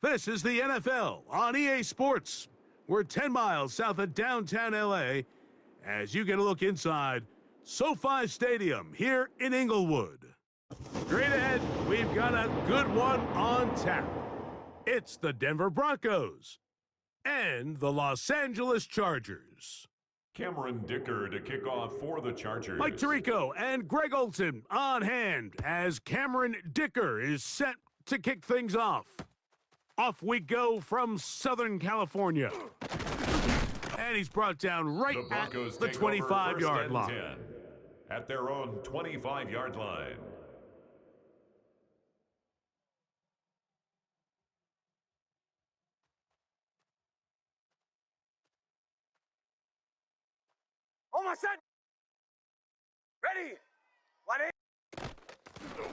This is the NFL on EA Sports. We're 10 miles south of downtown LA as you get a look inside SoFi Stadium here in Inglewood. Straight ahead, we've got a good one on tap. It's the Denver Broncos and the Los Angeles Chargers. Cameron Dicker to kick off for the Chargers. Mike Tirico and Greg Olson on hand as Cameron Dicker is set to kick things off. Off we go from Southern California. And he's brought down right at the 25-yard line. At their own 25-yard line. Almost set. Ready.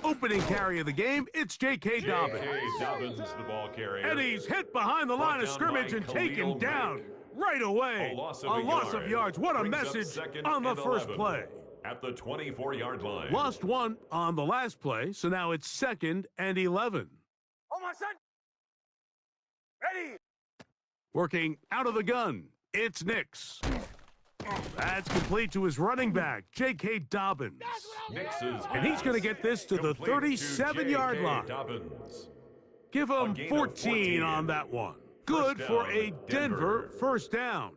Opening carry of the game, it's J.K. Dobbins. Dobbins, the ball carrier. And he's hit behind the line of scrimmage and taken down right away. A loss of yards. What a message on the first play. At the 24-yard line. Lost one on the last play, so now it's 2nd and 11. Almost set. Ready. Working out of the gun, it's Nix. That's complete to his running back, J.K. Dobbins. And he's going to get this to the 37-yard line. Dobbins. Give him 14 on that one. Good for a Denver first down.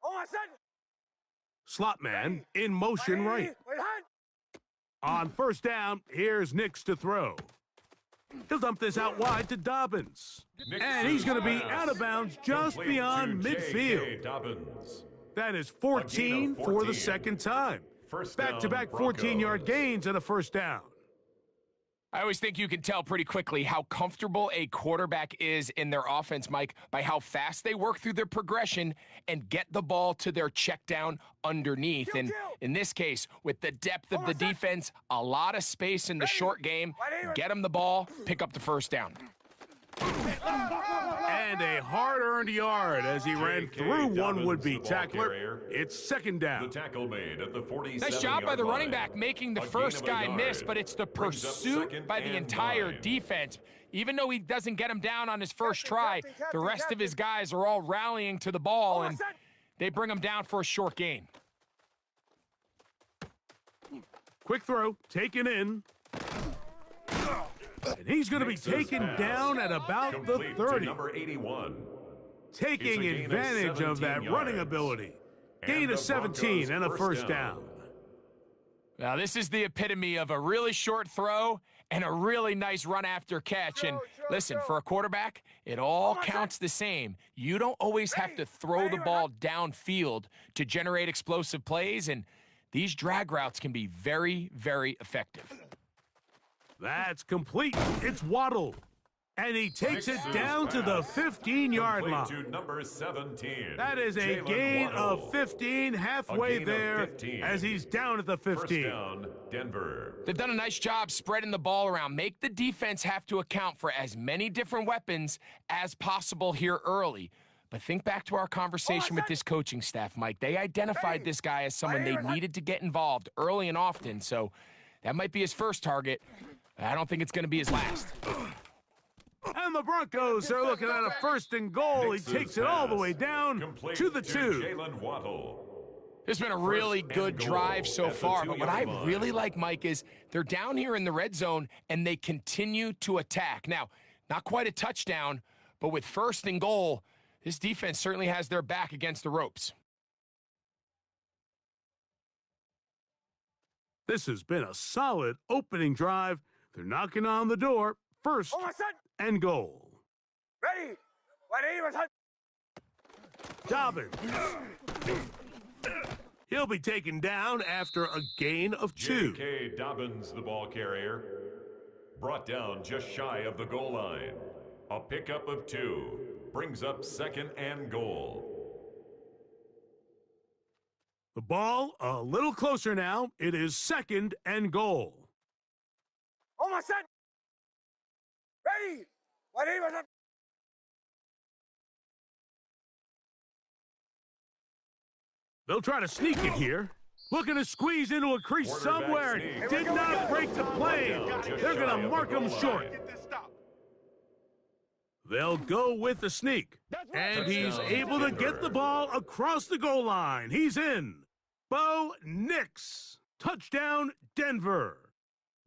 Almost set. Slot man in motion right. On first down, here's Nix to throw. He'll dump this out wide to Dobbins. And he's going to be out of bounds just beyond midfield. That is 14 for the second time. Back-to-back 14-yard gains and a first down. I always think you can tell pretty quickly how comfortable a quarterback is in their offense, Mike, by how fast they work through their progression and get the ball to their check down underneath. And in this case, with the depth of the defense, a lot of space in the short game, get them the ball, pick up the first down. And a hard-earned yard as he ran through one would-be tackler. It's second down. The tackle made at the 47-yard Nice job by the running line. back making the first guy miss, but it's the pursuit by the entire defense. Even though he doesn't get him down on his first try, the rest of his guys are all rallying to the ball, and they bring him down for a short gain. Quick throw, taken in. And he's going to be taken down at about the 30. Number 81. Taking advantage of that running ability. Gain of 17 and a first down. Now, this is the epitome of a really short throw and a really nice run after catch. And listen, for a quarterback, it all counts the same. You don't always have to throw the ball downfield to generate explosive plays, and these drag routes can be very, very effective. That's complete. It's Waddle. And he takes it down to the 15-yard line. To number 17. That is a gain of 15, halfway there, 15. as he's down at the 15. First down, Denver. They've done a nice job spreading the ball around. Make the defense have to account for as many different weapons as possible here early. But think back to our conversation with this coaching staff, Mike. They identified this guy as someone they needed to get involved early and often, so that might be his first target. I don't think it's going to be his last. And the Broncos are looking at a first and goal. He takes it all the way down to the 2. It's been a really good drive so far, but what I really like, Mike, is they're down here in the red zone, and they continue to attack. Now, not quite a touchdown, but with first and goal, this defense certainly has their back against the ropes. This has been a solid opening drive. They're knocking on the door. First and goal. Ready. Dobbins. He'll be taken down after a gain of 2. J.K. Dobbins, the ball carrier, brought down just shy of the goal line. A pickup of 2 brings up 2nd and goal. The ball a little closer now. It is 2nd and goal. Almost set. Ready. They'll try to sneak it here. Looking to squeeze into a crease Quarterback somewhere. sneak. Did not break the plane. They're going to mark him short. They'll go with the sneak. And he's Touchdown, able to Denver. get the ball across the goal line. He's in. Bo Nix. Touchdown, Denver.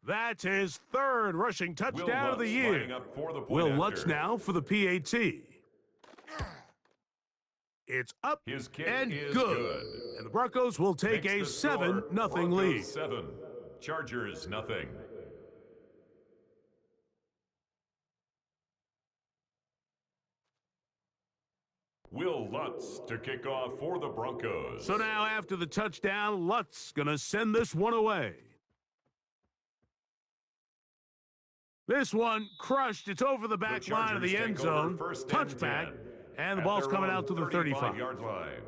That's his third rushing touchdown of the year. Will Lutz now for the PAT. It's up His kick and is good. And the Broncos will take a 7-0 lead. 7. Chargers nothing. Will Lutz to kick off for the Broncos. So now after the touchdown, Lutz gonna send this one away. This one crushed. It's over the back line of the end zone. Touchback. And the ball's coming out to the 35-yard line.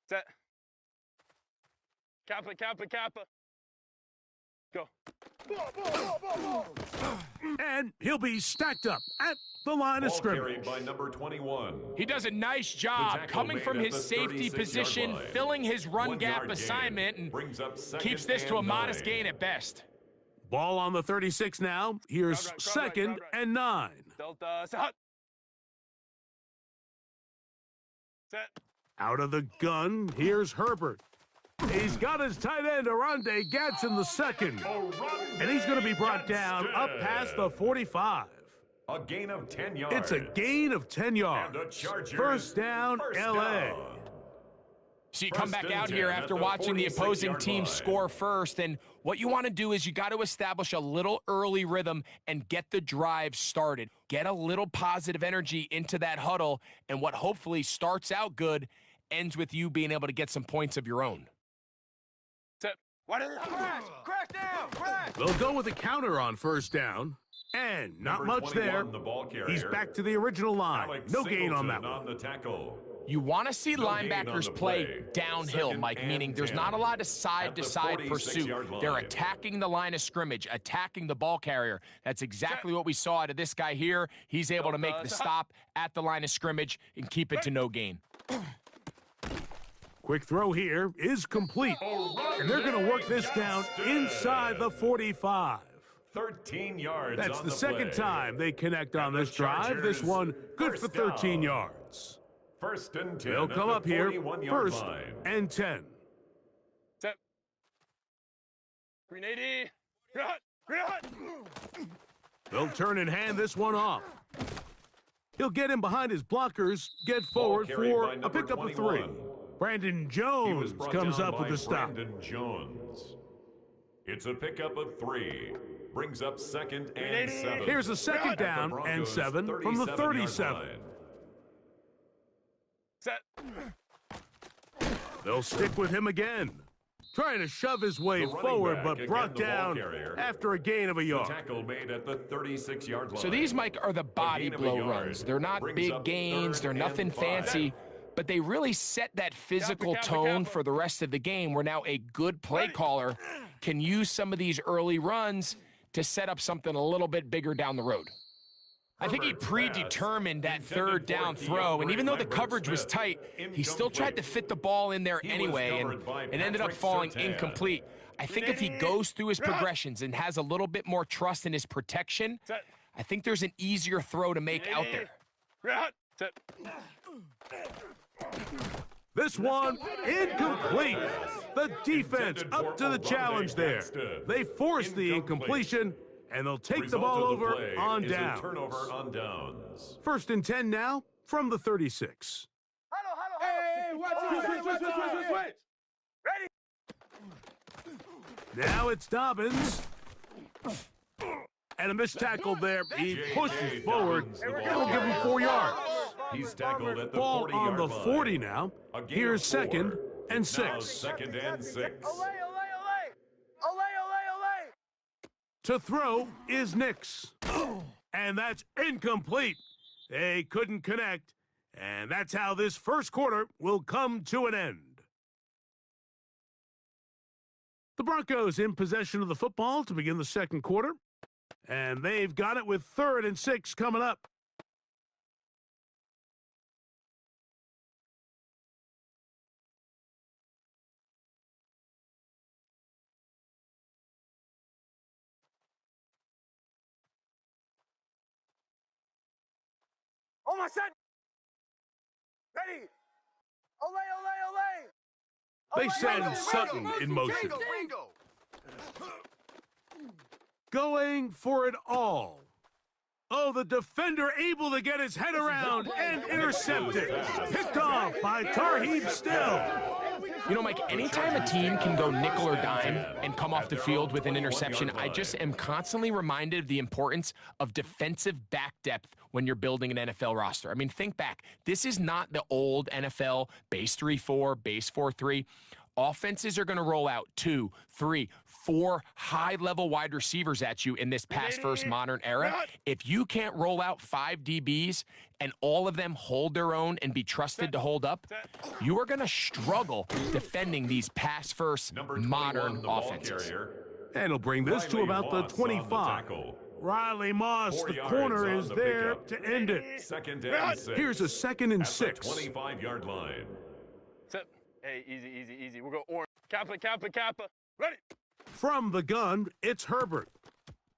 Set. Kappa, Kappa, Kappa. Go. And he'll be stacked up at the line of Ball scrimmage. carried by number 21. He does a nice job tackle coming made from at his the safety 36-yard position, line. filling his run 1 gap yard gain. assignment, and Brings up second keeps this to a and modest 9. gain at best. Ball on the 36 now. Here's Crowd right, second crowd right. and 9. Delta, set. Set. Out of the gun, here's Herbert. He's got his tight end, Arande Gadsden the second. And he's going to be brought down up past the 45. A gain of 10 yards. It's a gain of 10 yards. And the Chargers, First down, L.A. down. So you come First back and out 10 here at after the watching the opposing 46-yard team line. score first, and what you want to do is you got to establish a little early rhythm and get the drive started. Get a little positive energy into that huddle, and what hopefully starts out good ends with you being able to get some points of your own. Set. What is it? Crash! Crash down! Crash! They'll go with a counter on first down. And not Number much 21, there. the ball carrier. He's back to the original line. Alex No gain on that Singleton one. on the tackle. You want to see No gain on linebackers the play play. downhill, Second Mike, and meaning there's 10. not a lot of At the side-to-side pursuit. 46-yard line. They're attacking the line of scrimmage, attacking the ball carrier. That's exactly what we saw out of this guy here. He's able to make the stop at the line of scrimmage and keep it to no gain. Quick throw here is complete. And they're going to work this down inside the 45. 13 yards That's on the second play. time they connect on And the this drive. This Chargers, one good for first 13 down. yards. First and 10 They'll at come the up here 41-yard first line. and 10. Set. Green 80. Green hut! Green hut! They'll turn and hand this one off. He'll get in behind his blockers, get forward carried for by a number pickup of 3. 21. Brandon He was Jones brought comes down up by with the stop. Brandon Jones. It's a pickup of 3. Brings up second and 7. Here's a second At the down and Broncos' 7 from the 37-yard 37. line. Set. They'll stick with him again. Trying to shove his way The running forward, back, but again, brought the ball down carrier. after a gain of a The yard. tackle made at the 36-yard line. So these, Mike, are the body gain of a blow yard. runs. They're not Brings big up gains. third They're and nothing 5. fancy. But they really set that physical Kappa, tone Kappa. for the rest of the game where now a good play caller can use some of these early runs to set up something a little bit bigger down the road. I think he Herbert's predetermined that pass third intended down for throw, and even though the Lambert coverage was Smith. tight, he still tried to fit the ball in there He was anyway, and covered by it ended up Patrick falling Surtain. incomplete. I think if he goes through his progressions and has a little bit more trust in his protection, Set. I think there's an easier throw to make out there. Green hut! Set. This one incomplete. The defense Intended up for to the Arande challenge there. Gadsden. They force the Incomplete. incompletion, and they'll take the Result ball of the over play on is a downs. turnover on downs. First and 10 now from the 36. Huddle, huddle, huddle. Hey, watch, switch. Ready? Now it's Dobbins. And a missed tackle there. He J.K. pushes forward. Dobbins, the And ball we'll give him 4 yards. He's tackled at the Ball 40-yard on the line. 40 now. A gain Here's of 4. second and It's now 6. second and 6. Olay, olay, olay. Olay, olay, olay. To throw is Nix. And that's incomplete. They couldn't connect. And that's how this first quarter will come to an end. The Broncos in possession of the football to begin the second quarter. And they've got it with 3rd and 6 coming up. Oh, my son! Ready! Ole, ole, ole! They send Sutton in motion. Going for it all. Oh, the defender able to get his head around and intercepted. Picked off by Tarheeb Still. You know, Mike, anytime a team can go nickel or dime and come off the field with an interception, I just am constantly reminded of the importance of defensive back depth when you're building an NFL roster. I mean, think back. This is not the old NFL base 3-4, base 4-3. Offenses are going to roll out 2, 3, 4 high-level wide receivers at you in this pass-first modern era. If you can't roll out 5 DBs and all of them hold their own and be trusted to hold up, you are going to struggle defending these pass-first modern offenses. And he'll bring this to about the 25. Riley Moss, the corner, is there to end it. Here's a 2nd and 6. 25-yard line. Hey, easy. We'll go orange. Kappa. Ready? From the gun, it's Herbert.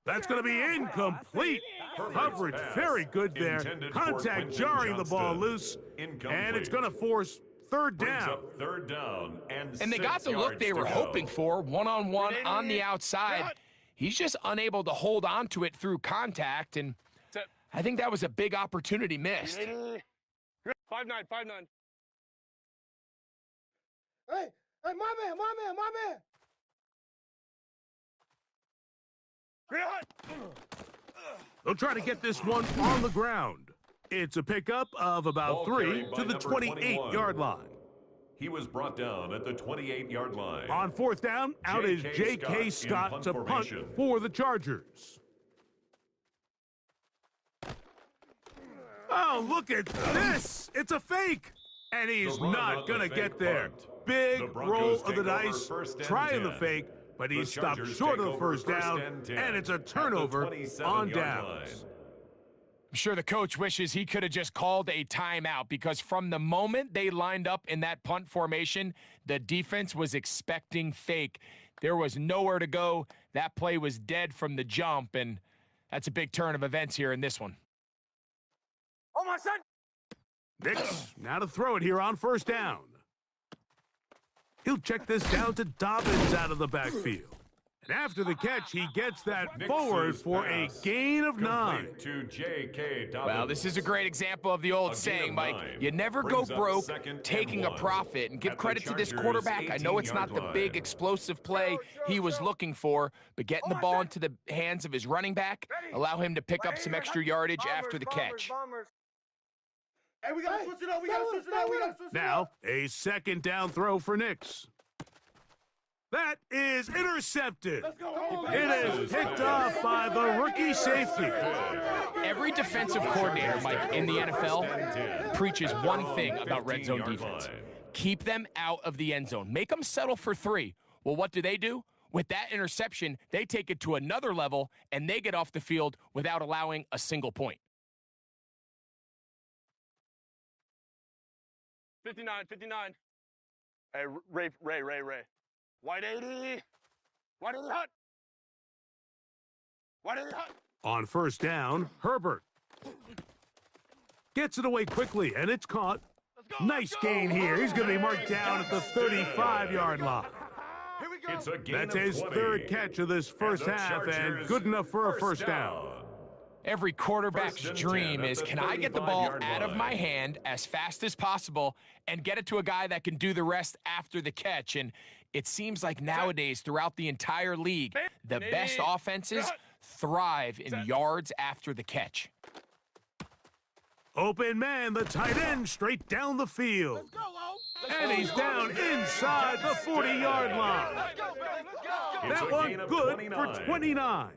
That's going to be incomplete. Coverage very good there. Contact jarring the ball loose. And it's going to force 3rd down. 3rd down and they got the look they were hoping for, one-on-one on the outside. He's just unable to hold on to it through contact, and I think that was a big opportunity missed. 5-9. Hey, my man. They'll try to get this one on the ground. It's a pickup of about 3 to the 28-yard line. He was brought down at the 28-yard line. On 4th down, out is J.K. Scott to punt for the Chargers. Oh, look at this. It's a fake. And he's not going to get there. Big roll of the dice, trying the fake, but he stopped short of the 1st down, and it's a turnover on downs. I'm sure the coach wishes he could have just called a timeout, because from the moment they lined up in that punt formation, the defense was expecting fake. There was nowhere to go. That play was dead from the jump, and that's a big turn of events here in this one. Oh, my son! Nix, now to throw it here on 1st down. He'll check this down to Dobbins out of the backfield. And after the catch, he gets that forward for a gain of 9. To J.K. Dobbins. Well, this is a great example of the old saying, Mike. You never go broke taking a profit. And give credit to this quarterback. I know it's not the big explosive play he was looking for, but getting the ball into the hands of his running back, allow him to pick up some extra yardage after the catch. Hey, we gotta switch it up. Now, a 2nd down throw for Nix. That is intercepted. It is picked off by the rookie safety. Every defensive coordinator, Mike, in the NFL preaches one thing about red zone defense. Keep them out of the end zone. Make them settle for 3. Well, what do? With that interception, they take it to another level, and they get off the field without allowing a single point. 59. Hey, Ray. White 80 hot. On 1st down, Herbert gets it away quickly, and it's caught. Nice gain here. He's going to be marked down at the 35-yard line. That's his 3rd catch of this 1st half, and good enough for a 1st down. Every quarterback's dream is, can I get the ball out of my hand as fast as possible and get it to a guy that can do the rest after the catch? And it seems like nowadays, throughout the entire league, the best offenses thrive in yards after the catch. Open man, the tight end, straight down the field. And he's down inside the 40-yard line. That one good for 29.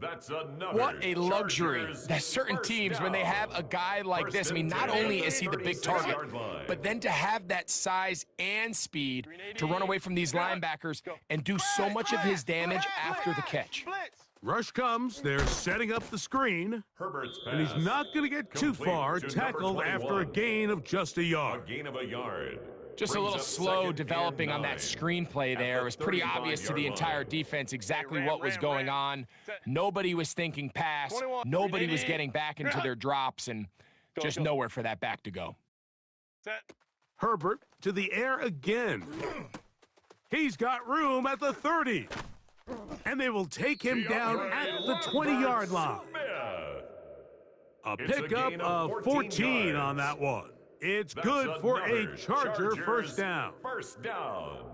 That's another. What a luxury Chargers that certain first teams, when they down. have a guy like First this, I mean, and not 10 only at is he the big 36 target, yard line. but then to have that size and speed to run away from these linebackers and do so much of his damage after the catch. Rush comes, they're setting up the screen, Herbert's pass. and he's not going to get too Complete far, to tackled number after a 21. gain of just a A yard. gain of a yard. Just a Brings little up slow second developing and on that 9. screenplay At there. the It was pretty obvious to the 35-yard entire line. defense exactly Hey, what was going on. Nobody was thinking pass. 21, Nobody was 380. getting back into their drops, and just go. nowhere for that back to go. Set. Herbert to the air again. He's got room at the 30. And they will take him down at the 20-yard line. A It's a pickup gain of of 14 14 yards. on that one. It's That's good for a another Charger first down. First down.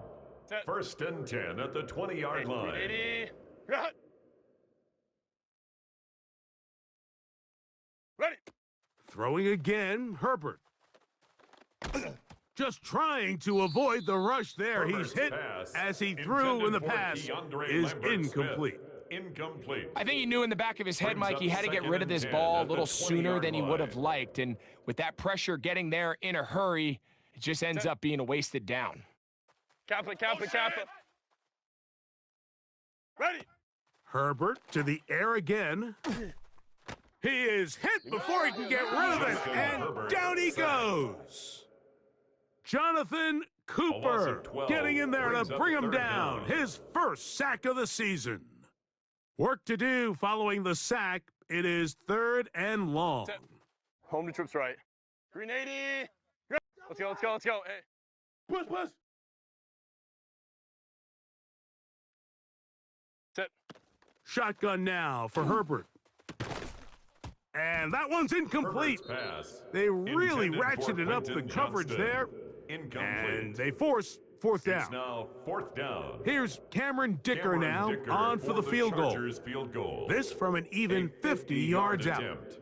Set. First and 10 at the 20-yard line. 380. Right. Ready. Throwing again, Herbert. Just trying to avoid the rush there. Herbert's He's hit pass as he intended threw, and the for pass Keandre is Lambert-Smith. incomplete. Incomplete. I think he knew in the back of his head, Brings Mike, up he had to get second rid of and this 10 ball a at the little sooner 20-yard than he would have line. liked. And with that pressure getting there in a hurry, it just ends up being a wasted down. Kappa, Kappa, Kappa. Ready. Herbert to the air again. He is hit before he can get rid of it, Justin and Herbert down he sacked. goes. Jonathan A loss Cooper of 12 getting in there brings to up bring him third down. down. His first sack of the season. Work to do following the sack. It is 3rd and long. Set. Home to troops right. Green 80. Let's go, let's go, let's go. Hey. Push. Set. Shotgun now for Herbert. And that one's incomplete. Herbert's pass. They really Intended for ratcheted up the Quentin coverage Johnston. there, Incomplete. and they force 4th It's down. now 4th down. Here's Cameron Dicker Cameron now Dicker on for the field goal. Chargers field goal. This from an even 50 yards out. attempt.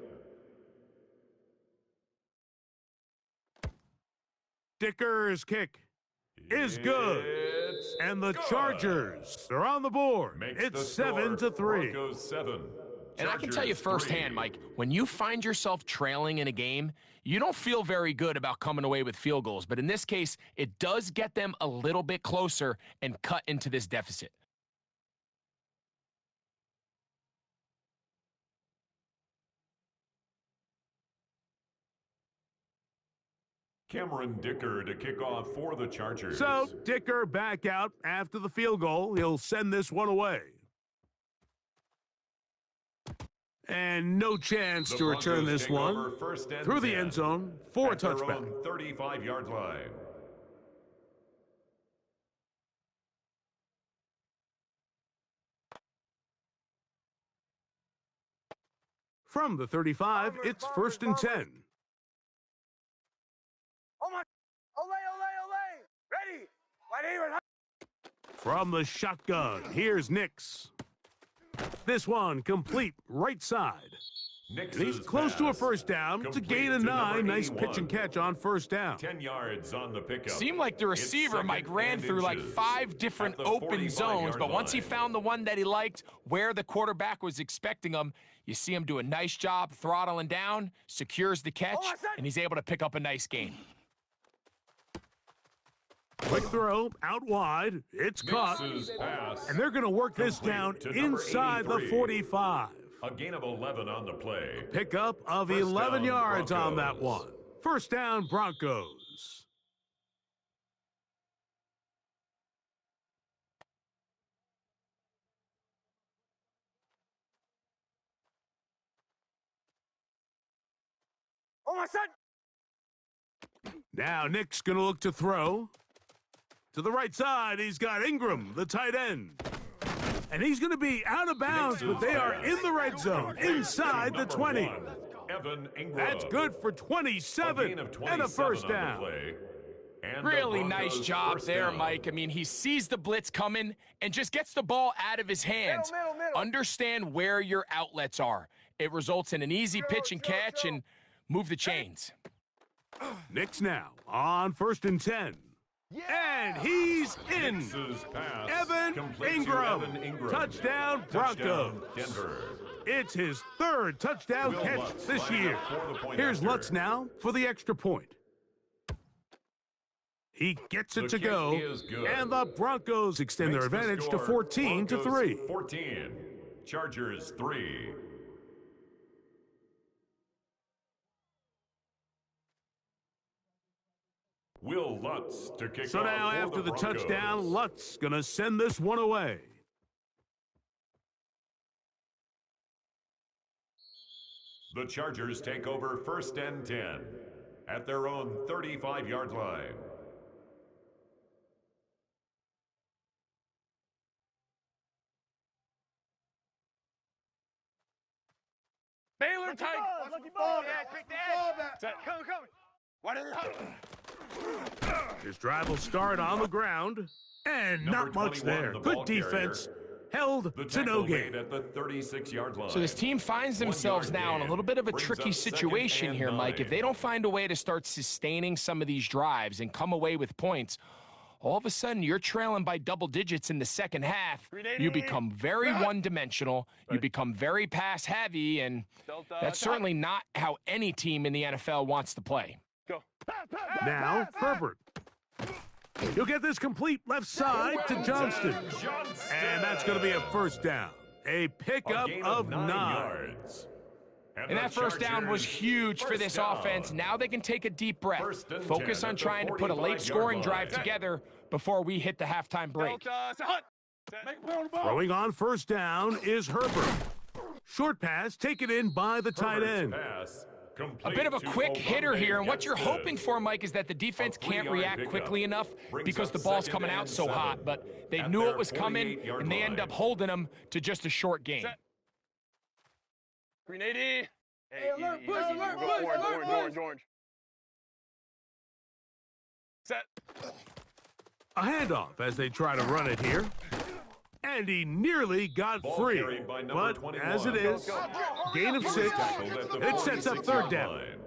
Dicker's kick is good. It's And the good. Chargers are on the board. Makes the It's score 7-3. Broncos 7. And I can tell you Chargers firsthand, 3. Mike, when you find yourself trailing in a game, you don't feel very good about coming away with field goals. But in this case, it does get them a little bit closer and cut into this deficit. Cameron Dicker to kick off for the Chargers. So Dicker back out after the field goal. He'll send this one away. And no chance The to return Broncos this take one over first and through the 10 end zone for a at their touchback. own 35-yard line. From the 35, it's 1st and 10. Oh my. Ole. Ready. Wide even. From the shotgun, here's Nix. This one complete right side. And he's close to a first down to gain a 9. Nice pitch and catch on first down. 10 yards on the pickup. Seemed like the It's receiver, Mike, second ran and through like inches 5 different at the open 45-yard zones, but once he line. found the one that he liked, where the quarterback was expecting him, you see him do a nice job throttling down, secures the catch, and he's able to pick up a nice gain. Quick throw out wide. It's caught. Nix's pass. And they're going to work this Complete down to number inside the 83. 45. A gain of 11 on the play. Pickup of First 11 down, yards on that Broncos. one. First down, Broncos. Oh my son. Now Nick's going to look to throw. To the right side, he's got Ingram, the tight end. And he's going to be out of bounds, but they are in the red zone, inside the 20. Evan Ingram. That's good for 27 gain of and a 27 first on the down. play. And the Really nice Broncos job first there, down. Mike. I mean, he sees the blitz coming and just gets the ball out of his hands. Middle. Understand where your outlets are. It results in an easy pitch and catch and move the chains. Nick's now on 1st and 10. And he's in. Nix's pass Evan complete to Ingram. Evan Ingram. Touchdown, Broncos. Touchdown, Denver. It's his third touchdown Will catch Lutz this lining year. up for the point Here's after. Lutz now for the extra point. He gets it The to kick go, is good. and the Broncos extend their Makes the advantage to score 14 to Broncos 3. 14. Chargers 3. Will Lutz to kick So off now for after the Broncos. touchdown, Lutz gonna send this one away. The Chargers take over 1st and 10 at their own 35-yard line. Baylor tight. Lucky ball back. Quick that. Set. Come. Why did it? His drive will start on the ground, and Number not much 21, there. the Good ball defense, carrier. held The to tackle no made gain. at the 36-yard line. So this team finds 1 themselves yard now in a gain. little bit of a Brings tricky up 2nd situation and here, Mike. 9. If they don't find a way to start sustaining some of these drives and come away with points, all of a sudden you're trailing by double digits in the second half. You become very one-dimensional. You become very pass-heavy, and that's certainly not how any team in the NFL wants to play. Go. Now, Herbert. He'll get this complete left side to Johnston. And that's going to be a first down. A pickup gain of 9 9. yards. And that first down was huge for this offense. Now they can take a deep breath. 1st and Focus 10 on at the trying to put a 45-yard late scoring line. drive together before we hit the halftime break. Throwing on first down is Herbert. Short pass taken in by the tight Herbert's end. pass A complete bit of a to quick hitter Obambe here, and what gets you're the hoping for, Mike, is that the defense can't 3-yard react pickup. quickly enough Brings because up the ball's 2nd coming and out so 7 hot, but they at knew their it was coming, 48-yard and they end line. up holding them to just a short gain. Set. Green 80. Hey, alert, easy, push, easy, easy. alert, Go push, orange. Set. A handoff as they try to run it here. And he nearly got Ball free. carried by number But 21. as it is, gain of 6. Tackled at the It sets up 46-yard third down. line.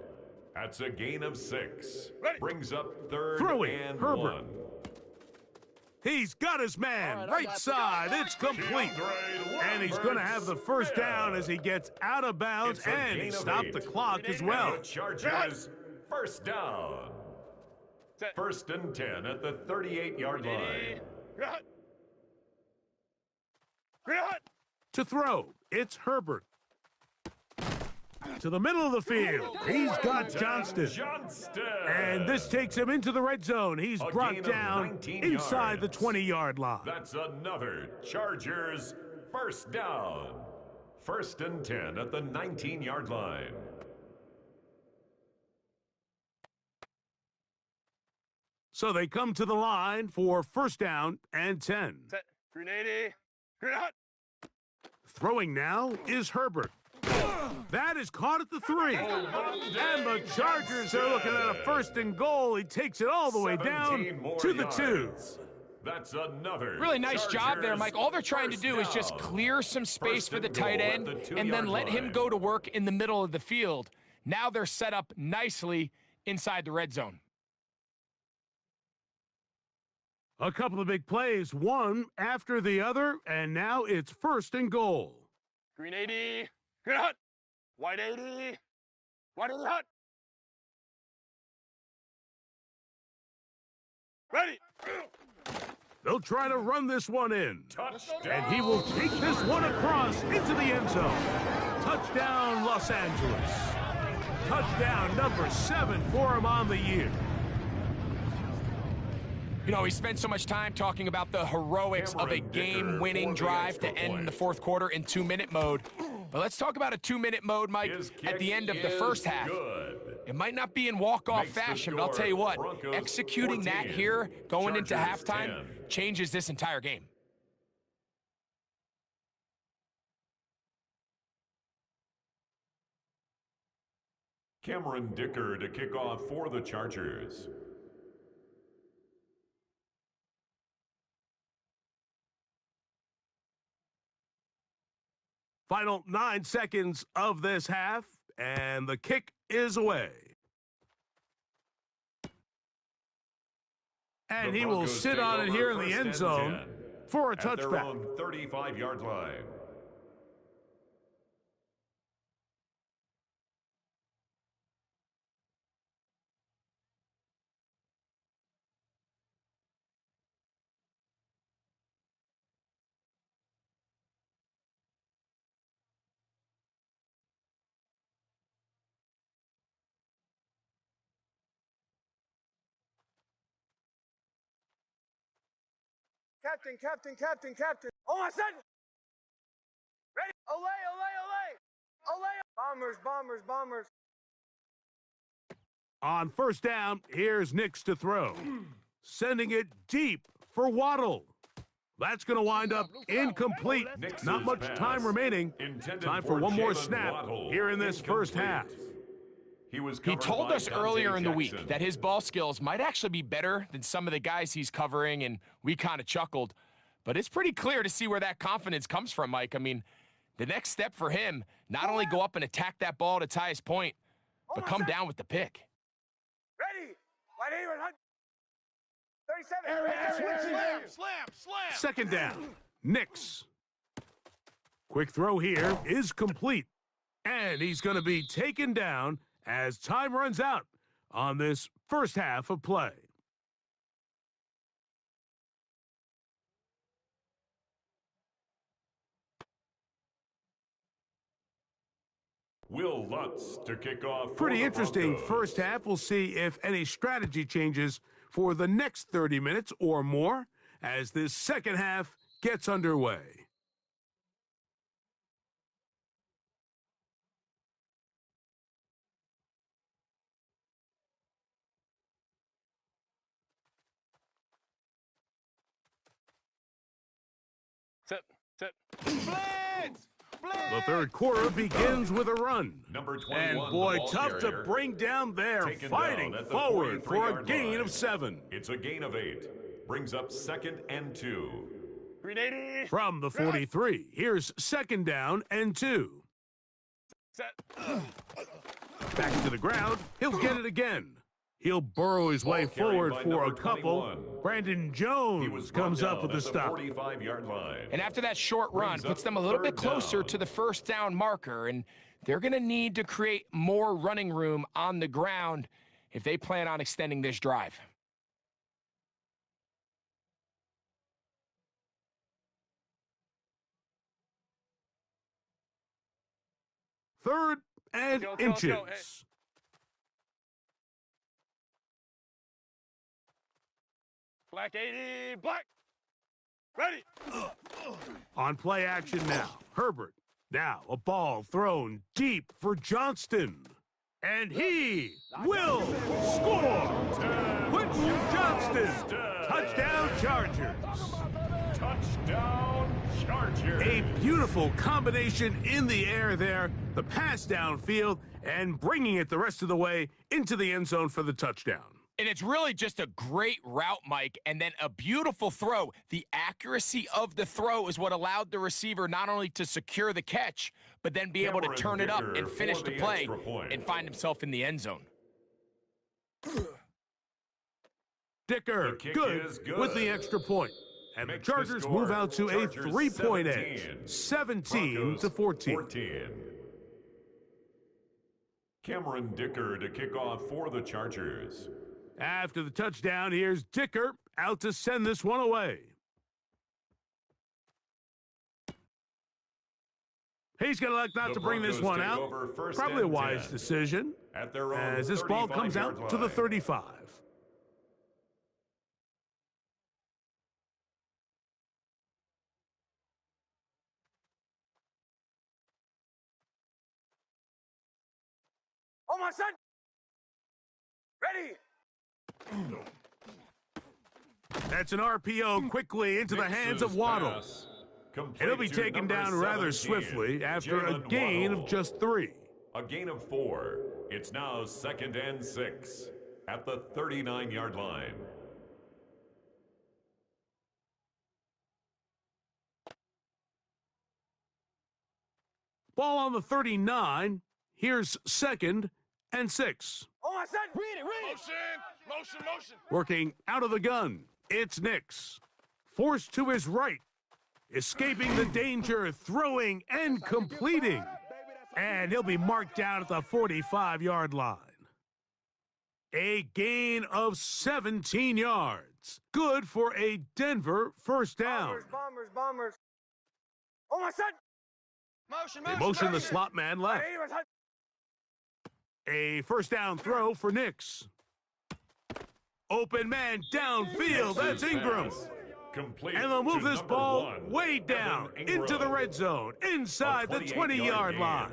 That's a gain of 6. Ready. Brings up 3rd Throwing, and Herbert. 1. He's got his man. Right side. It's complete. And he's going to have the first down as he gets out of bounds, It's a and he gain of stopped 8. the clock as And well. the Chargers first down. Set. 1st and 10 at the 38-yard line. To throw, it's Herbert. To the middle of the field, he's got Johnston. And this takes him into the red zone. He's A brought gain of down 19 inside the yards. 20-yard line. That's another Chargers first down. 1st and 10 at the 19-yard line. So they come to the line for first down and 10. Set. Green 80. Green hot. Throwing now is Herbert. That is caught at the 3. And the Chargers are looking at a 1st and goal. He takes it all the way down 17 more to the 2. yards. That's another. Really nice job there, Chargers Mike. All they're trying to first do is just down. clear some space First for the and goal tight at end the and then 2-yard let him line. go to work in the middle of the field. Now they're set up nicely inside the red zone. A couple of big plays, one after the other, and now it's 1st and goal. Green 80. Green hot. White 80. White 80 hot. Ready. They'll try to run this one in. Touchdown. And he will take this one across into the end zone. Touchdown, Los Angeles. Touchdown number 7 for him on the year. You know, we spent so much time talking about the heroics of a Cameron Dicker game-winning for the drive to extra end point. the fourth quarter in 2-minute mode. But let's talk about a 2-minute mode, Mike, His at the kick end of the is first half. good. It might not be in walk-off Makes the fashion, but I'll tell you score what, Broncos executing that 14, here going into Chargers halftime 10. changes this entire game. Cameron Dicker to kick off for the Chargers. Final 9 seconds of this half, and the kick is away. And The he will Broncos sit take on it over here in the first end and zone 10 for a at their touchback. own 35-yard line. Captain, captain, captain, captain. Oh, my son! Ready? Olay, olay, olay! Olay! Bombers, bombers, bombers. On first down, here's Nix to throw. Sending it deep for Waddle. That's going to wind up incomplete. Nix's Not much pass, time remaining. intended Time for one more Jalen snap Waddle, here in this first half. incomplete. He told us earlier in the week Jackson. that his ball skills might actually be better than some of the guys he's covering, and we kind of chuckled. But it's pretty clear to see where that confidence comes from, Mike. I mean, the next step for him, not only go up and attack that ball to tie his point, but come down with the pick. Ready? Wide eight, 37. Slam! Second down, Nix. Quick throw here is complete. And he's going to be taken down as time runs out on this first half of play. Will Lutz to kick off. Pretty for the interesting Broncos. first half. We'll see if any strategy changes for the next 30 minutes or more as this second half gets underway. Sit. Blitz! The third quarter begins with a run. Number 21, And the boy, ball tough carrier, to bring down there, taken fighting down at the forward for a 43-yard gain line. of 7. It's a gain of 8. Brings up 2nd and 2. 380. From the 43, here's second down and 2. Set. Back to the ground, he'll get it again. He'll burrow his way Ball carried forward by for a number couple. 21. Brandon He was Jones brought comes up down with the at the stop. 45-yard line. And after that short run, Brings puts up them a little bit 3rd closer down. to the first down marker, and they're going to need to create more running room on the ground if they plan on extending this drive. Third and Let's go, inches. let's go. Hey. Black 80. Black. Ready. On play action now, Herbert. Now a ball thrown deep for Johnston. And he will score! Quentin Johnston! Touchdown Chargers! Touchdown Chargers. A beautiful combination in the air there, the pass downfield, and bringing it the rest of the way into the end zone for the touchdown. And it's really just a great route, Mike, and then a beautiful throw. The accuracy of the throw is what allowed the receiver not only to secure the catch, but then be able to Cameron turn it up Dicker and finish for the the play extra point. and find himself in the end zone. Dicker, The kick good is good. with the extra point. And Makes the the Chargers score. move out to Chargers a 3-point 17. edge, 17 Broncos to 14. 14. Cameron Dicker to kick off for the Chargers. After the touchdown, here's Dicker out to send this one away. He's going to elect not The to bring this Broncos one take out. over first Probably a and wise 10 decision at their own as this ball comes 35-yard out to the line. 35. Oh, my son! Ready. That's an RPO quickly into the hands of Nix's Waddle. pass complete It'll be to taken number down rather 17, swiftly after a Jalen gain Waddle. of just 3. A gain of 4. It's now 2nd and 6 at the 39-yard line. Ball on the 39. Here's second and 6. Oh, I said. Read it. Motion. Working out of the gun, it's Nix. Forced to his right. Escaping the danger, throwing and completing. And he'll be marked down at the 45-yard line. A gain of 17 yards. Good for a Denver first down. Bombers. Oh, I said. They motion the slot man left. A first down throw for Nix. Open man downfield. That's Ingram. Complete And they'll move to this number ball 1, way down Evan into the Ingram. red zone, inside the 20-yard line.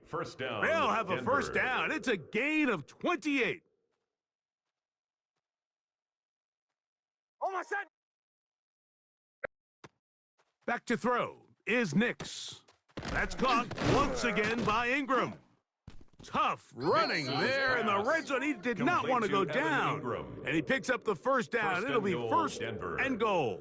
First down. They'll have a Denver. first down. It's a gain of 28. Oh, I said. Back to throw is Nix. That's caught once again by Ingram. Tough running there in the red zone. He did not want to go down. And he picks up the first down. It'll be first and goal.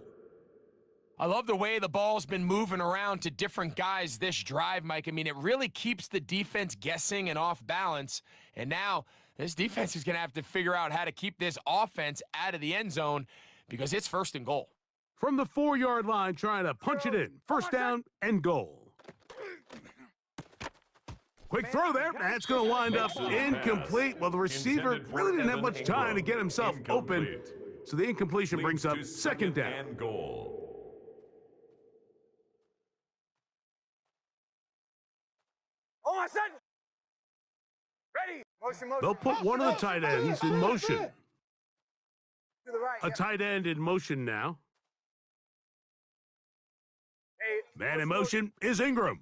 I love the way the ball's been moving around to different guys this drive, Mike. I mean, it really keeps the defense guessing and off balance. And now this defense is going to have to figure out how to keep this offense out of the end zone because it's first and goal. From the 4-yard line, trying to punch it in. First down and goal. Quick throw there. That's going to wind up incomplete. Well, the receiver really didn't have much time to get himself open. So the incompletion brings up second down. And goal. Oh, I said. Ready. Motion. They'll put one of the tight ends in motion. To the right. A tight end in motion now. Hey, Man in motion is Ingram.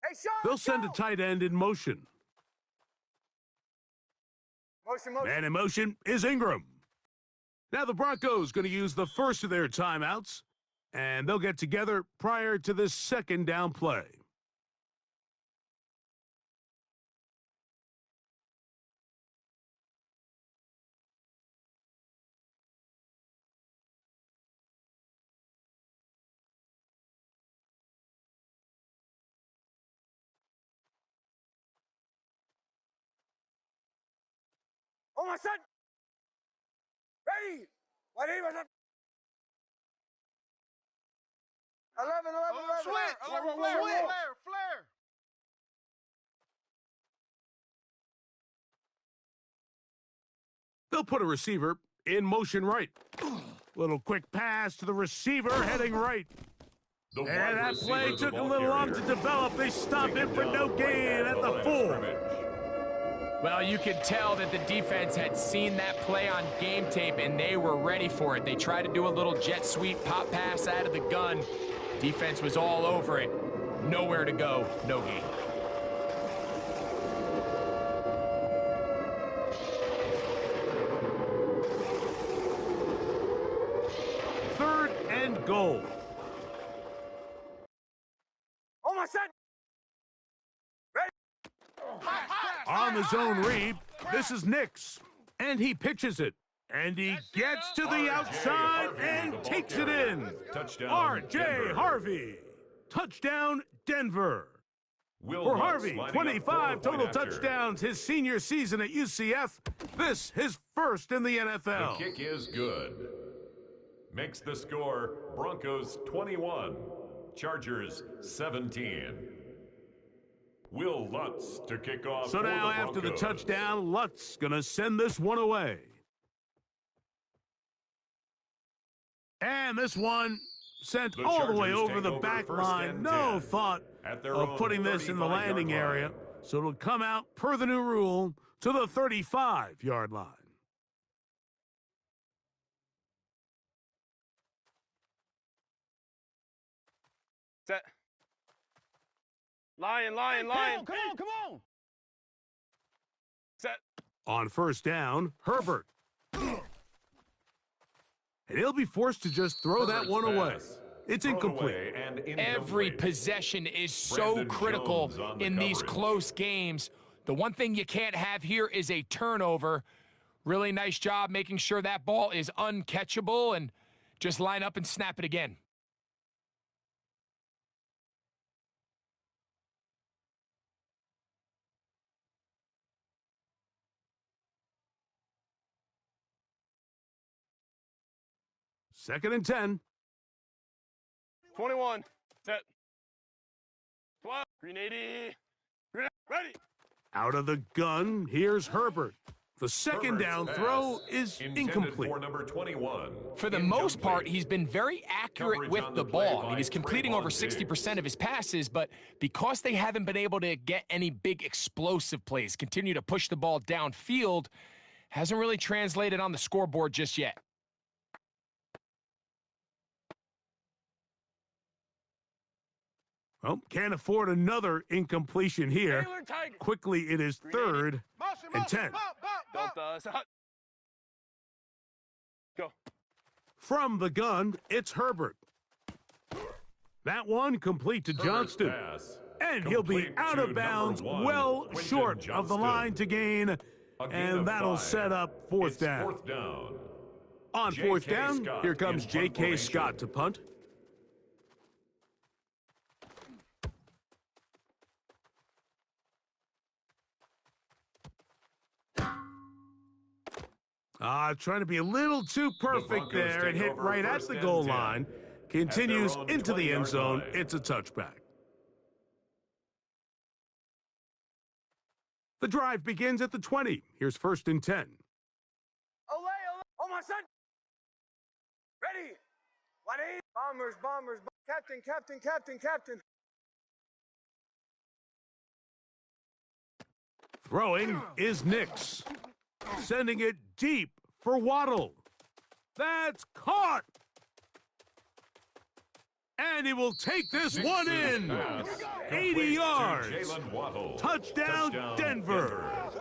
Hey, Sean. They'll send a tight end in motion. Motion. Man in motion is Ingram. Now the Broncos going to use the first of their timeouts, and they'll get together prior to this second down play. Oh, I said. Ready. What is it? 11. Flare. They'll put a receiver in motion right. Little quick pass to the receiver heading right. The And wide that play receiver, the took a ball little long to carrier. develop. They stop Taken him for no down gain at the line 4. of scrimmage. Well, you could tell that the defense had seen that play on game tape, and they were ready for it. They tried to do a little jet sweep pop pass out of the gun. Defense was all over it. Nowhere to go, no gain. Third and goal. Oh, I said. On the zone read, this is Nix. And he pitches it. And he gets to the outside and takes it in. Touchdown, R.J. Denver. Harvey. Touchdown, Denver. Will For Lutz Harvey, lining up 25 for the total point after. touchdowns his senior season at UCF. This his first in the The NFL. kick is good. Makes the score Broncos 21, Chargers 17. Will Lutz to kick off So for now the after the Broncos. touchdown, Lutz gonna send this one away. And this one sent The all the way Chargers over take the over back first line. and No 10 thought at their of own putting this in the 35-yard landing line. area. So it'll come out per the new rule to the 35-yard line. Set. Lion. Come on. Set. On first down, Herbert. And he'll be forced to just throw that Herbert's one away. pass. It's Thrown incomplete. away and Every incomplete. possession is so Brandon critical Jones on the in these coverage. close games. The one thing you can't have here is a turnover. Really nice job making sure that ball is uncatchable and Just line up and snap it again. Second and 10. 21. Set. 12. Green 80. Green, ready. Out of the gun, here's Herbert. The second down throw is incomplete. For number 21. For the most part, he's been very accurate with the ball. I mean, he's completing over 60% of his passes, but because they haven't been able to get any big explosive plays, continue to push the ball downfield, hasn't really translated on the scoreboard just yet. Well, can't afford another incompletion here. Quickly, it is third and 10. Go. From the gun, it's Herbert. That one complete to Johnston. And he'll be out of bounds, well short of the line to gain. And that'll set up fourth down. On fourth down, here comes J.K. Scott to punt. Trying to be a little too perfect there and hit right at the goal line. Continues into the end zone. It's a touchback. The drive begins at the 20. Here's first and 10. Olay, olay. Oh, my son. Ready. 180. Bombers, bombers. Captain, captain, captain, captain. Throwing is Nix. Sending it deep for Waddle. That's caught. And he will take this one in. 80 yards. Touchdown, Denver.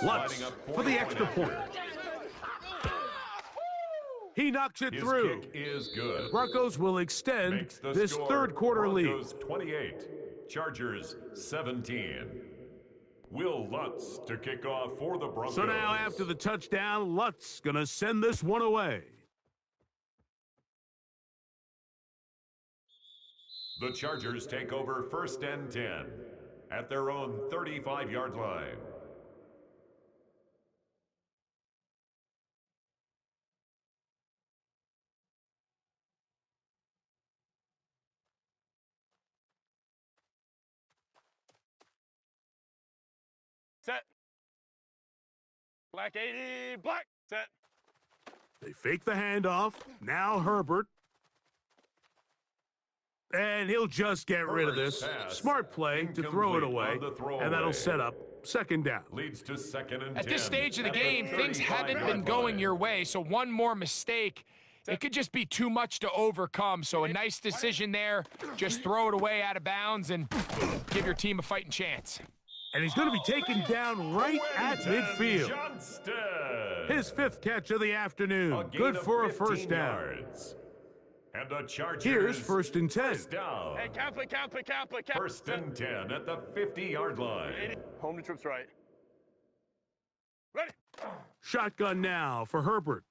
Lutz for the extra point. He knocks it through. Kick is good. Broncos will extend this third quarter lead. 28, Chargers 17. Will Lutz to kick off for the Broncos. So now after the touchdown, Lutz gonna send this one away. The Chargers take over first and 10 at their own 35-yard line. Set. Black 80. Black. Set. They fake the handoff. Now Herbert. And he'll just get rid of this. Smart play to throw it away. And that'll set up second down. Leads to second and 10. At this stage of the game, things haven't been going your way, so one more mistake, it could just be too much to overcome. So a nice decision there. Just throw it away out of bounds and give your team a fighting chance. And he's going to be taken down right at midfield. Johnston. His fifth catch of the afternoon. Good for a first down. And the Chargers. Here's first and 10. First down. Hey, Kappa. First and 10 at the 50-yard line. Home to trips right. Ready. Shotgun now for Herbert.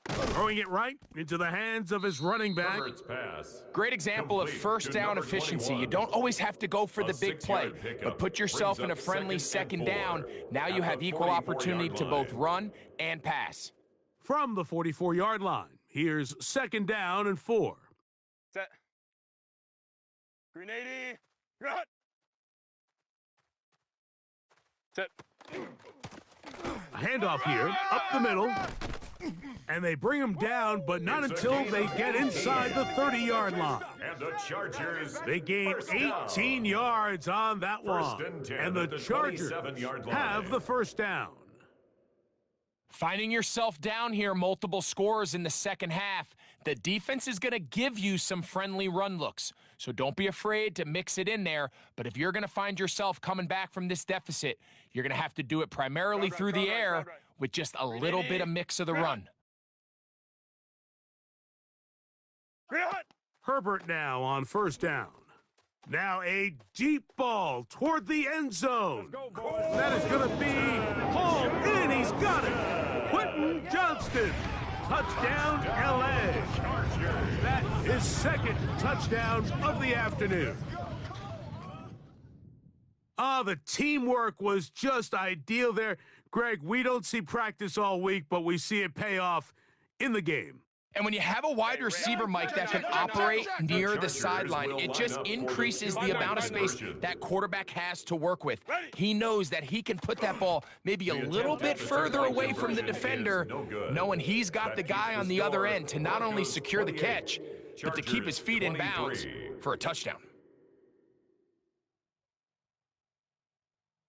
Throwing it right into the hands of his running back. Herbert's pass. Great example of first down efficiency. You don't always have to go for the big play, but put yourself in a friendly second down. Now you have equal opportunity to both run and pass. From the 44-yard line, here's second down and 4. Set. Green 80. Run. Set. A handoff here, up the middle. And they bring him down, but not until they get inside the 30-yard line. And the Chargers. They gain 18 yards on that one. And the Chargers have the first down. Finding yourself down here, multiple scores in the second half. The defense is going to give you some friendly run looks. So don't be afraid to mix it in there. But if you're going to find yourself coming back from this deficit, you're going to have to do it primarily through the air with just a little bit of mix of the run. Herbert now on first down. Now a deep ball toward the end zone. That is going to be hauled in. He's got it. Quentin Johnston Touchdown, LA. That is second touchdown of the afternoon. The teamwork was just ideal there. Greg, we don't see practice all week, but we see it pay off in the game. And when you have a wide receiver, Mike, that can operate near the sideline, it just increases the amount of space that quarterback has to work with. He knows that he can put that ball maybe a little bit further away from the defender, knowing he's got the guy on the other end to not only secure the catch, but to keep his feet in bounds for a touchdown.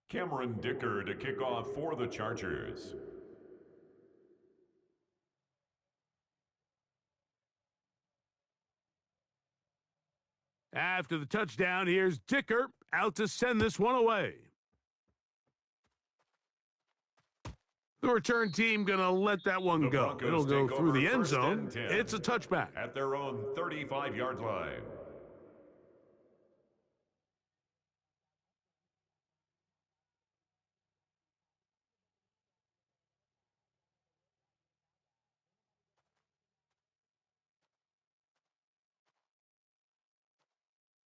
Cameron Dicker to kick off for the Chargers. After the touchdown, here's Dicker out to send this one away. The return team going to let that one go. It'll go through the end zone. It's a touchback. At their own 35-yard line.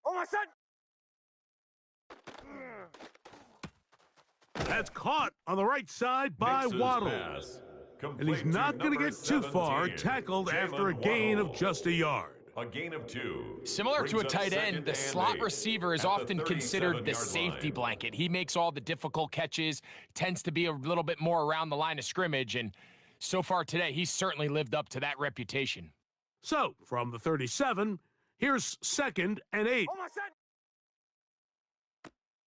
Oh, my son! That's caught on the right side by Waddle. And he's not going to get too far, tackled after a gain of just a yard. A gain of 2. Similar to a tight end, the slot receiver is often considered the safety blanket. He makes all the difficult catches, tends to be a little bit more around the line of scrimmage, and so far today, he's certainly lived up to that reputation. So, from the 37, here's 2nd and 8. Oh, my son!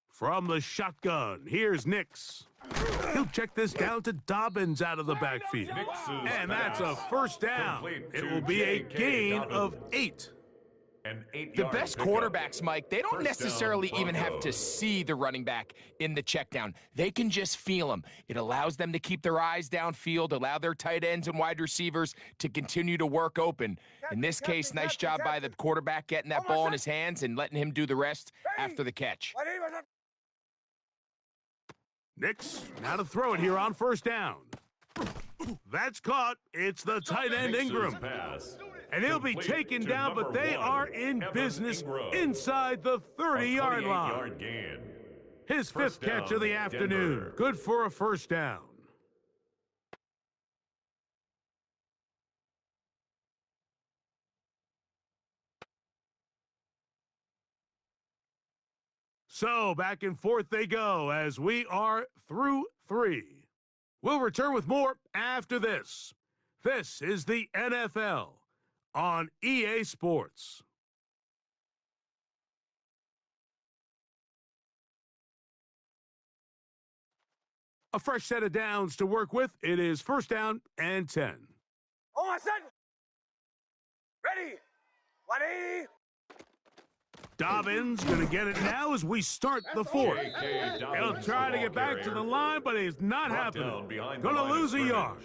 From the shotgun, here's Nix. He'll check this down to Dobbins out of the backfield. And that's a first down. It will be a gain of 8. The best quarterbacks, Mike, they don't necessarily even have to see the running back in the check down. They can just feel him. It allows them to keep their eyes downfield, allow their tight ends and wide receivers to continue to work open. In this case, nice job by the quarterback getting that ball in his hands and letting him do the rest after the catch. Nix, now to throw it here on first down. That's caught. It's the tight end Ingram. And he'll be taken down, but they are in business inside the 30-yard line. His 5th catch of the afternoon. Good for a first down. So back and forth they go as we are through 3. We'll return with more after this. This is the NFL on EA Sports. A fresh set of downs to work with. It is first down and 10. Oh, my son! Ready! 180! Dobbins going to get it now as we start the 4th. He'll try to get back to the line, but it's not happening. Going to lose a yard.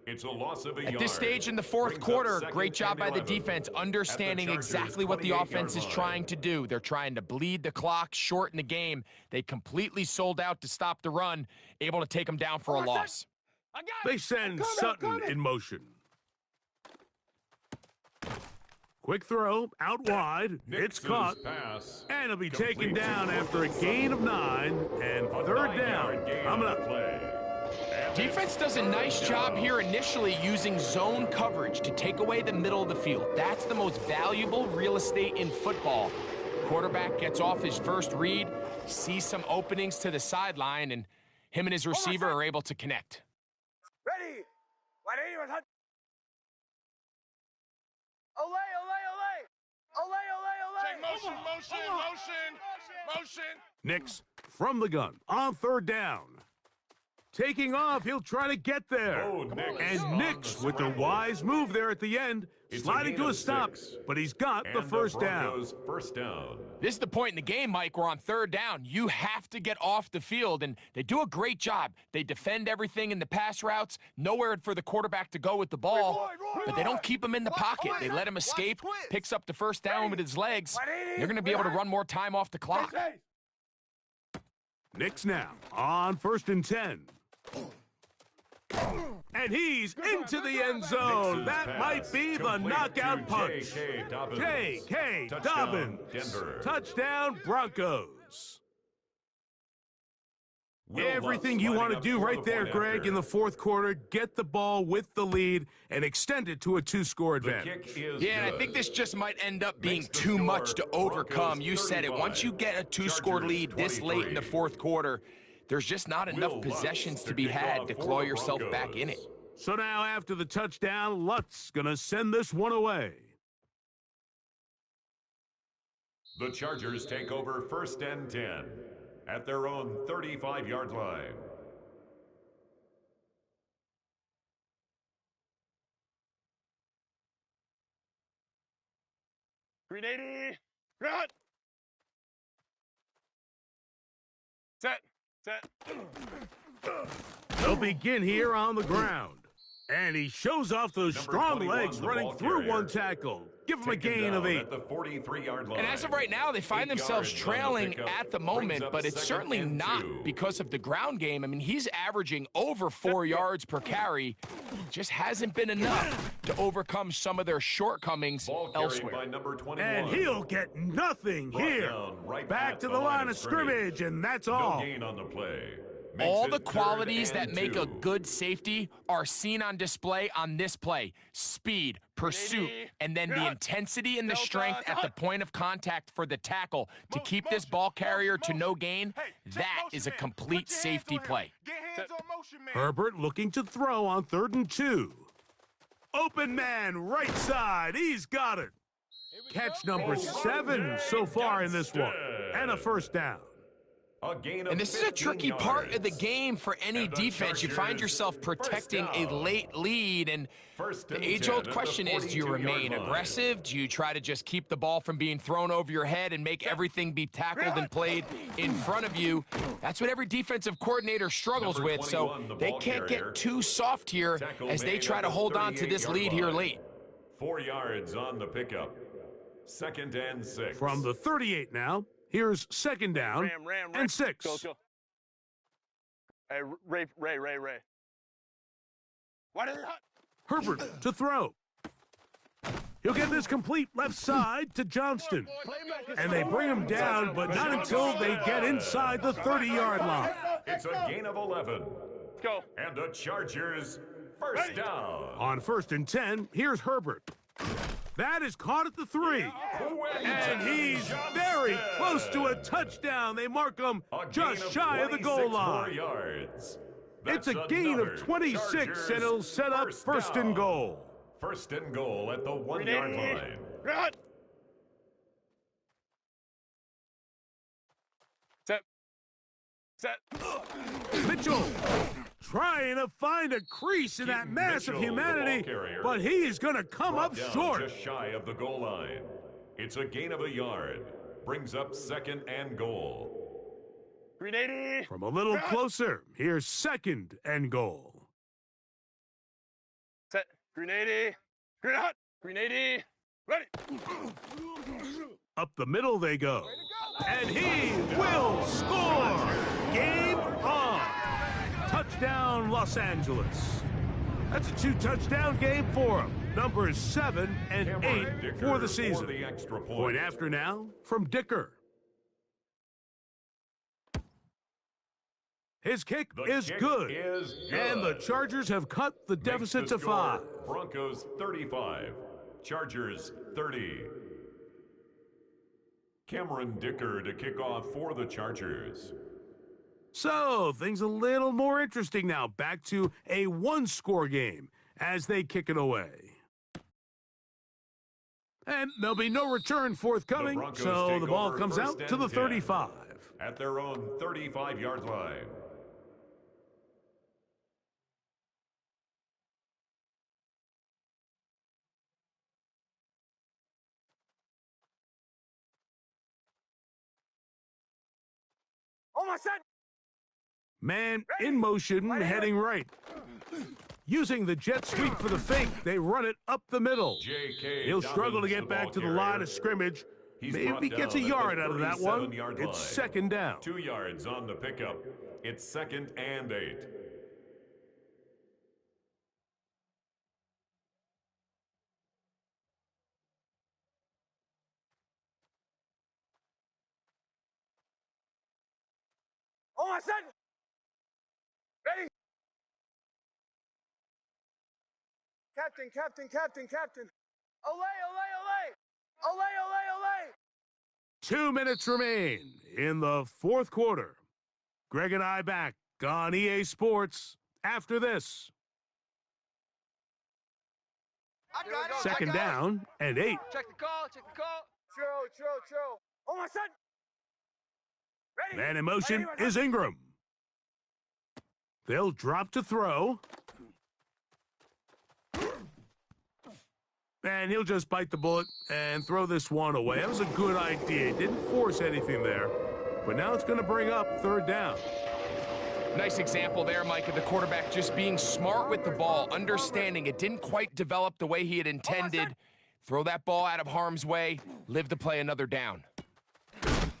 It's a loss of a yard. At this stage in the 4th quarter, great job by the defense understanding exactly what the offense is trying to do. They're trying to bleed the clock, shorten the game. They completely sold out to stop the run, able to take them down for a loss. They send Sutton in motion. Quick throw, out wide, it's caught, and it'll be taken down after a gain of 9, and 3rd down, coming up. Defense does a nice job here initially using zone coverage to take away the middle of the field. That's the most valuable real estate in football. Quarterback gets off his first read, sees some openings to the sideline, and him and his receiver are able to connect. Ready! 180! Olay, olay, olay! Olay, olay, olay! Motion! Nix from the gun on 3rd down. Taking off, he'll try to get there. And Nix with the wise move there at the end, sliding to a stop, but he's got the first down. This is the point in the game, Mike, where on 3rd down, you have to get off the field, and they do a great job. They defend everything in the pass routes, nowhere for the quarterback to go with the ball, but they don't keep him in the pocket. They let him escape, picks up the first down with his legs. They're going to be able to run more time off the clock. Nix now on 1st and 10. And he's into the end zone. That might be the knockout punch. J.K. Dobbins. Touchdown, Broncos. Everything you want to do right there, Greg, in the fourth quarter, get the ball with the lead and extend it to a two-score advantage. Yeah, and I think this just might end up being too much to overcome. You said it. Once you get a two-score lead this late in the fourth quarter, there's just not enough possessions to be had to claw yourself back in it. So now after the touchdown, Lutz gonna send this one away. The Chargers take over 1st and 10 at their own 35-yard line. Green 80. Run. Set. They'll begin here on the ground. And he shows off those strong legs running through one tackle. Give him a gain of 8. At the 43-yard line. And as of right now, they find themselves trailing at the moment, but it's certainly not because of the ground game. I mean, he's averaging over 4 yards per carry. Just hasn't been enough to overcome some of their shortcomings elsewhere. And he'll get nothing here. Back to the line of scrimmage, and that's all. No gain on the play. All the qualities that make a good safety are seen on display on this play. Speed, pursuit, and then the intensity and the strength at the point of contact for the tackle to keep this ball carrier to no gain. That is a complete safety play. Herbert looking to throw on 3rd and 2. Open man, right side. He's got it. Catch number 7 so far in this one. And a first down. And this is a tricky part of the game for any defense. You find yourself protecting a late lead, and the age-old question is, do you remain aggressive? Do you try to just keep the ball from being thrown over your head and make everything be tackled and played in front of you? That's what every defensive coordinator struggles with, so they can't get too soft here as they try to hold on to this lead here late. 4 yards on the pickup. 2nd and 6. From the 38 now. Here's 2nd down and 6. Go. Hey, Ray. Why did it hot? Herbert to throw. He'll get this complete left side to Johnston. And they bring him down, but not until they get inside the 30-yard line. It's a gain of 11. Let's go. And the Chargers first down. On 1st and 10, here's Herbert. That is caught at the 3. And he's very close to a touchdown. They mark him just shy of the goal line. It's a gain of 26, and it'll set up 1st and goal. 1st and goal at the 1-yard line. Run. Set. Mitchell trying to find a crease in that mass of humanity, but he's going to come up short. Just shy of the goal line. It's a gain of a yard. Brings up 2nd and goal. Green 80. From a little closer, here's 2nd and goal. Set. Green 80. Green hot. Green 80. Ready. Up the middle they go. And he will score. Game on. Touchdown, Los Angeles. That's a 2-touchdown game for him. Numbers 7 and 8 for the season. Point after now from Dicker. His kick is good. And the Chargers have cut the deficit to 5. Broncos 35. Chargers 30. Cameron Dicker to kick off for the Chargers. So, things a little more interesting now. Back to a 1-score game as they kick it away. And there'll be no return forthcoming, so the ball comes out to the 35. At their own 35-yard line. Almost set. Man in motion, heading right. Using the jet sweep for the fake, they run it up the middle. He'll struggle to get back to the line of scrimmage. Maybe gets a yard out of that one. It's 2nd down. 2 yards on the pickup. It's 2nd and 8. my son! Ready? Captain, captain, captain, captain. Olay, olay, olay! Olay, olay, olay! 2 minutes remain in the fourth quarter. Greg and I back on EA Sports after this. I got it. Second down and 8. Check the call, check the call. Throw. Oh, my son! Ready? Man in motion is Ingram. They'll drop to throw. And he'll just bite the bullet and throw this one away. That was a good idea. Didn't force anything there. But now it's going to bring up third down. Nice example there, Mike, of the quarterback just being smart with the ball, understanding it didn't quite develop the way he had intended. Throw that ball out of harm's way, live to play another down.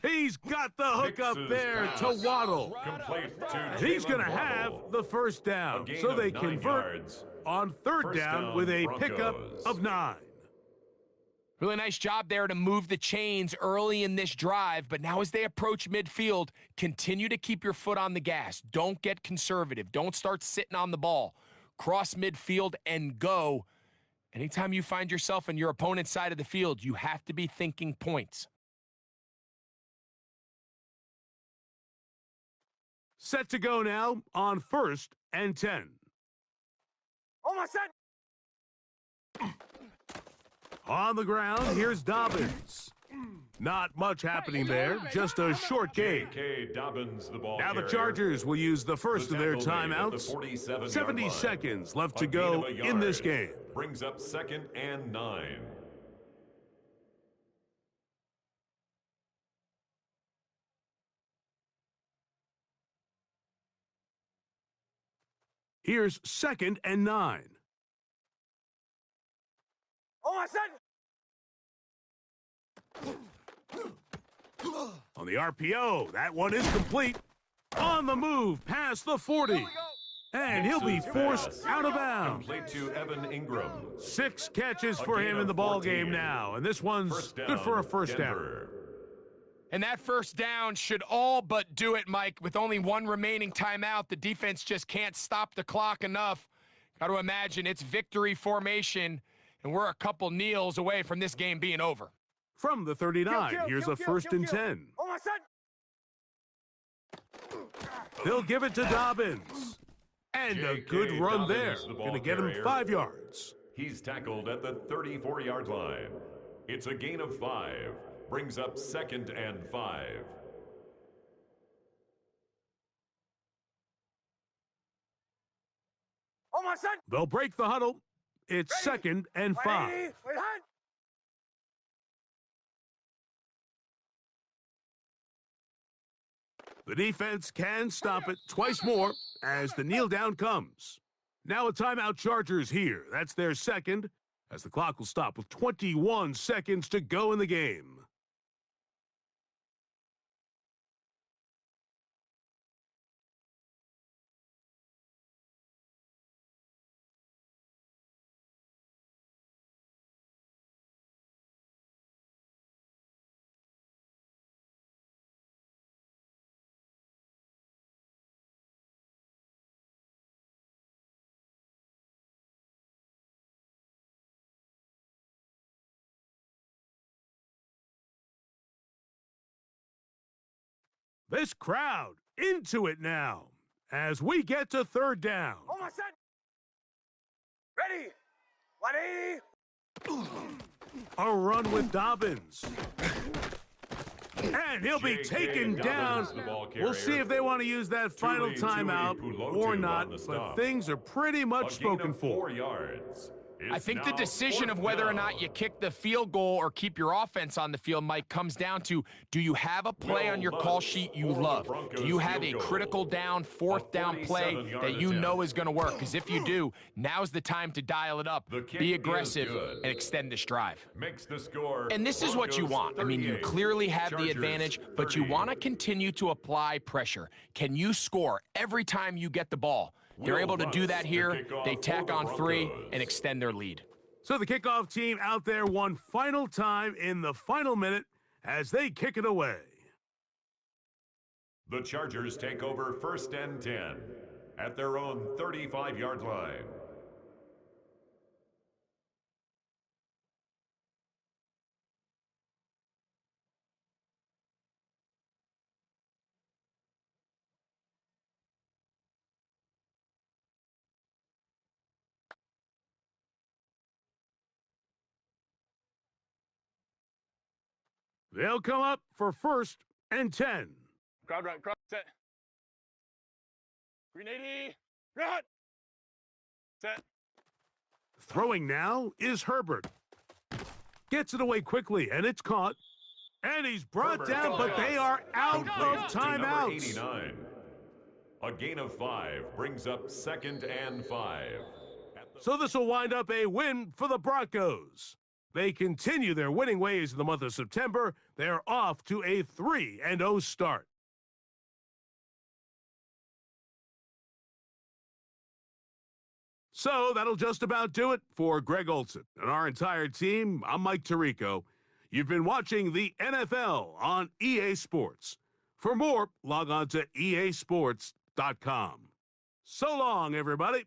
He's got the hook up there to Waddle. Complete to And he's going to have the first down. So they convert on third down with a pickup of 9. Really nice job there to move the chains early in this drive, but now as they approach midfield, continue to keep your foot on the gas. Don't get conservative. Don't start sitting on the ball. Cross midfield and go. Anytime you find yourself on your opponent's side of the field, you have to be thinking points. Set to go now on 1st and 10. Oh, my son! On the ground, here's Dobbins. Not much happening there, just a short game. Dobbins, the ball Now the carrier. Chargers will use the first of their timeouts. 70 seconds left to go in this game. Brings up 2nd and 9. Here's 2nd and 9. Oh, my son! On the RPO, that one is complete. On the move, past the 40. And he'll be forced out of bounds. Complete to Evan Ingram. 6 catches for him in the ball game now, and this one's good for a first down. And that first down should all but do it, Mike. With only one remaining timeout, the defense just can't stop the clock enough. Got to imagine it's victory formation, and we're a couple kneels away from this game being over. From the 39, here's a 1st and 10. Oh, my son! They'll give it to Dobbins. And a good run there. Going to get him 5 yards. He's tackled at the 34-yard line. It's a gain of 5. Brings up 2nd and 5. Oh, my son! They'll break the huddle. It's 2nd and 5. Wait, hunt! The defense can stop it twice more as the kneel down comes. Now a timeout Chargers here. That's their second, as the clock will stop with 21 seconds to go in the game. This crowd into it now as we get to third down. Oh, my son! Ready! 180! A run with Dobbins. And he'll be taken down. We'll see if they want to use that final timeout or not, but things are pretty much spoken for. 4 yards. I think the decision of whether or not you kick the field goal or keep your offense on the field, Mike, comes down to, do you have a play on your call sheet you love? Do you have a critical down, 4th down play that you know is going to work? Because if you do, now's the time to dial it up, be aggressive, and extend this drive. Makes the score. And this is what you want. I mean, you clearly have the advantage, but you want to continue to apply pressure. Can you score every time you get the ball? They're able to do that here. They tack on 3 and extend their lead. So the kickoff team out there one final time in the final minute as they kick it away. The Chargers take over 1st and 10 at their own 35-yard line. They'll come up for 1st and 10. Crowd right, crowd set. Green 80. Run. Set. Throwing now is Herbert. Gets it away quickly, and it's caught. And he's brought Herbert down, but they are out of completes to number timeouts. 89. A gain of 5 brings up 2nd and 5. So this will wind up a win for the Broncos. They continue their winning ways in the month of September. They're off to a 3-0 start. So that'll just about do it for Greg Olson and our entire team. I'm Mike Tirico. You've been watching the NFL on EA Sports. For more, log on to easports.com. So long, everybody.